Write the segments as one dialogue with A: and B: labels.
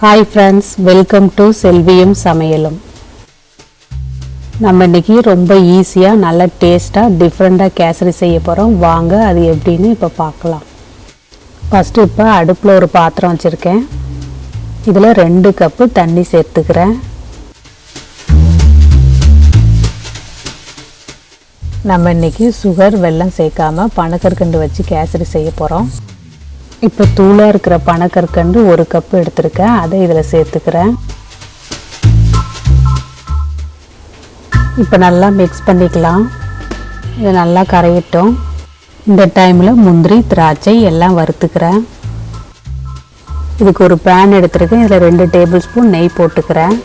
A: Hi friends, welcome to Selviyum Samayalum. நம்ம இன்னைக்கு ரொம்ப ஈஸியா நல்ல டேஸ்டா டிஃபரண்டா கேசரி செய்ய போறோம். வாங்க அது எப்படின்னு இப்ப பார்க்கலாம். ஃபர்ஸ்ட் இப்ப அடுப்புல ஒரு பாத்திரம் வச்சிருக்கேன். இதுல 2 கப் தண்ணி சேர்த்துக்கிறேன். நம்ம இன்னைக்கு சுகர் வெல்லம் சேர்க்காம பனகற்கண்டு வச்சு கேசரி செய்ய போறோம். இப்போ தூளா இருக்கிற பனகற்கண்டு 1 கப் எடுத்துருக்கேன். அதை இதில் சேர்த்துக்கிறேன். இப்போ நல்லா மிக்ஸ் பண்ணிக்கலாம். இது நல்லா கரையட்டும். இந்த டைமில் முந்திரி திராட்சை எல்லாம் வறுத்துக்கிறேன். இதுக்கு ஒரு பேன் எடுத்துருக்கேன். இதில் 2 டேபிள் ஸ்பூன் நெய் போட்டுக்கிறேன்.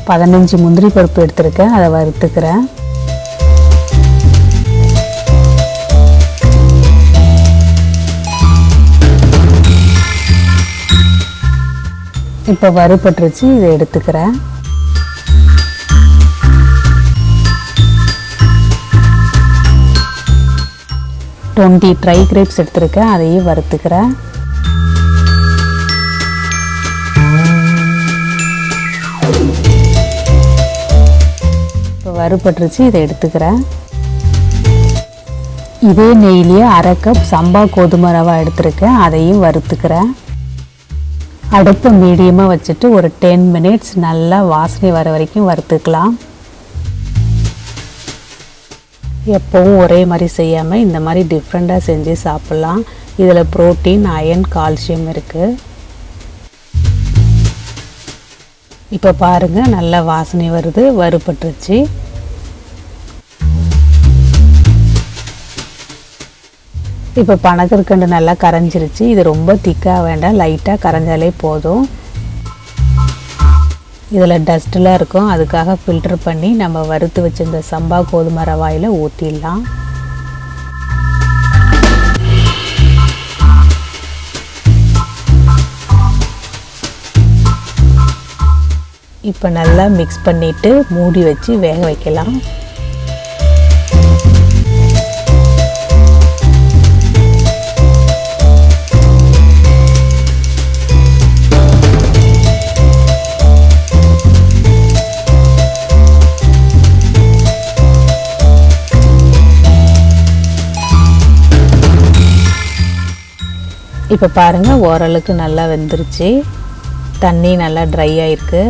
A: பதினஞ்சு முந்திரி பருப்பு எடுத்துருக்கேன். அதை வறுத்துக்கிறேன். இப்போ வறுபட்டுருச்சு. இதை எடுத்துக்கிறேன். ட்ரை கிரேப்ஸ் எடுத்துருக்கேன். அதையும் வறுத்துக்கிறேன். வறுபட்டுருச்சு. இதை எடுத்துக்கிறேன். இதே நெய்லியே 1/2 கப் சம்பா கோதுமை ரவா எடுத்துருக்கேன். அதையும் வறுத்துக்கிறேன். அடுப்பு மீடியமாக வச்சுட்டு ஒரு 10 மினிட்ஸ் நல்லா வாசனை வர வரைக்கும் வறுத்துக்கலாம். எப்போவும் ஒரே மாதிரி செய்யாமல் இந்த மாதிரி டிஃப்ரெண்ட்டாக செஞ்சு சாப்பிட்லாம். இதில் புரோட்டீன், அயர்ன், கால்சியம் இருக்குது. இப்போ பாருங்கள், நல்லா வாசனை வருது. வறுபட்டுருச்சு. இப்போ பனகற்கண்டு நல்லா கரைஞ்சிருச்சு. இது ரொம்ப திக்காக வேண்டாம், லைட்டாக கரைஞ்சாலே போதும். இதில் டஸ்ட்டெலாம் இருக்கும். அதுக்காக ஃபில்டர் பண்ணி நம்ம வறுத்து வச்சிருந்த சம்பா கோதுமை ரவாயில் ஊற்றிடலாம். இப்போ நல்லா மிக்ஸ் பண்ணிவிட்டு மூடி வச்சு வேக வைக்கலாம். இப்போ பாருங்கள், ஓரளவுக்கு நல்லா வெந்துருச்சு. தண்ணி நல்லா ட்ரை ஆகிருக்கு.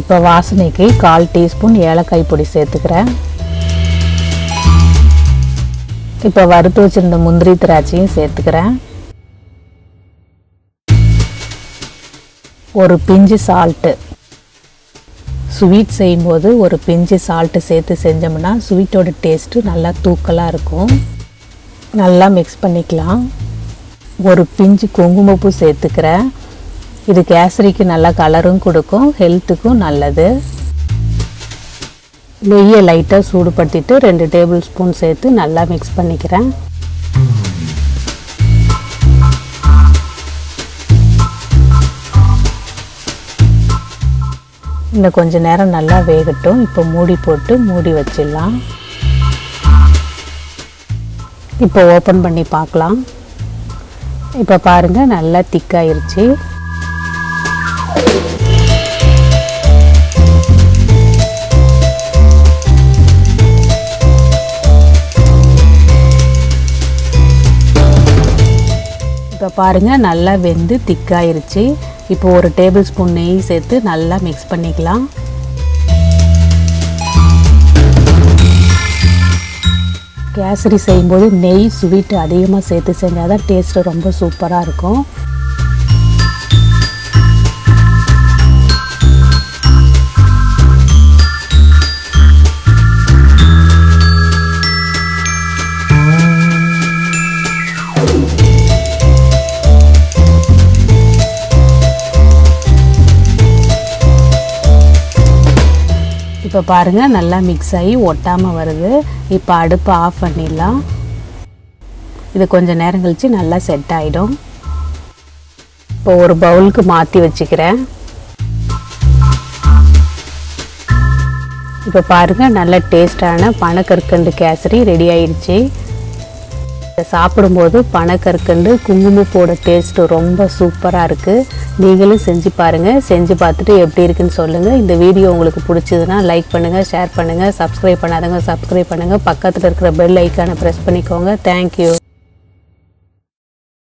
A: இப்போ வாசனைக்கு 1/4 டீஸ்பூன் ஏலக்காய் பொடி சேர்த்துக்கிறேன். இப்போ வறுத்து வச்சுருந்த முந்திரி திராட்சையும் சேர்த்துக்கிறேன். ஒரு பிஞ்சு சால்ட்டு. ஸ்வீட் செய்யும்போது ஒரு பிஞ்சு சால்ட்டு சேர்த்து செஞ்சோம்னா ஸ்வீட்டோட டேஸ்ட்டு நல்லா தூக்கலாக இருக்கும். நல்லா மிக்ஸ் பண்ணிக்கலாம். ஒரு பிஞ்சு குங்குமப்பூ சேர்த்துக்கிறேன். இது கேசரிக்கு நல்லா கலரும் கொடுக்கும், ஹெல்த்துக்கும் நல்லது. நெய்யை லைட்டாக சூடுபடுத்திட்டு 2 டேபிள் ஸ்பூன் சேர்த்து நல்லா மிக்ஸ் பண்ணிக்கிறேன். இன்னும் கொஞ்சம் நேரம் நல்லா வேகட்டும். இப்போ மூடி போட்டு மூடி வச்சிடலாம். இப்போ ஓப்பன் பண்ணி பார்க்கலாம். இப்போ பாருங்கள், நல்லா திக்காயிருச்சு. இப்போ பாருங்கள், நல்லா வெந்து திக்காயிருச்சு. இப்போ ஒரு டேபிள் ஸ்பூன் நெய் சேர்த்து நல்லா மிக்ஸ் பண்ணிக்கலாம். கேசரி செய்யும்போது நெய், ஸ்வீட் அதிகமாக சேர்த்து செஞ்சால் தான் டேஸ்ட்டு ரொம்ப சூப்பராக இருக்கும். இப்போ பாருங்கள் நல்லா மிக்ஸ் ஆகி ஒட்டாமல் வருது. இப்போ அடுப்பை ஆஃப் பண்ணிடலாம். இது கொஞ்சம் நேரம் கழித்து நல்லா செட் ஆகிடும். இப்போ ஒரு பவுலுக்கு மாற்றி வச்சுக்கிறேன். இப்போ பாருங்கள் நல்ல டேஸ்டான பனக்கற்கண்டு கேசரி ரெடி ஆயிடுச்சு. இதை சாப்பிடும்போது பனக்கற்கண்டு குங்குமப்பூவோட டேஸ்ட்டு ரொம்ப சூப்பராக இருக்குது. நீங்களும் செஞ்சு பாருங்கள். செஞ்சு பார்த்துட்டு எப்படி இருக்குன்னு சொல்லுங்கள். இந்த வீடியோ உங்களுக்கு பிடிச்சதுன்னா லைக் பண்ணுங்கள், ஷேர் பண்ணுங்கள், சப்ஸ்கிரைப் பண்ணாதவங்க சப்ஸ்கிரைப் பண்ணுங்கள். பக்கத்தில் இருக்கிற பெல் ஐக்கானை ப்ரெஸ் பண்ணிக்கோங்க. தேங்க்யூ.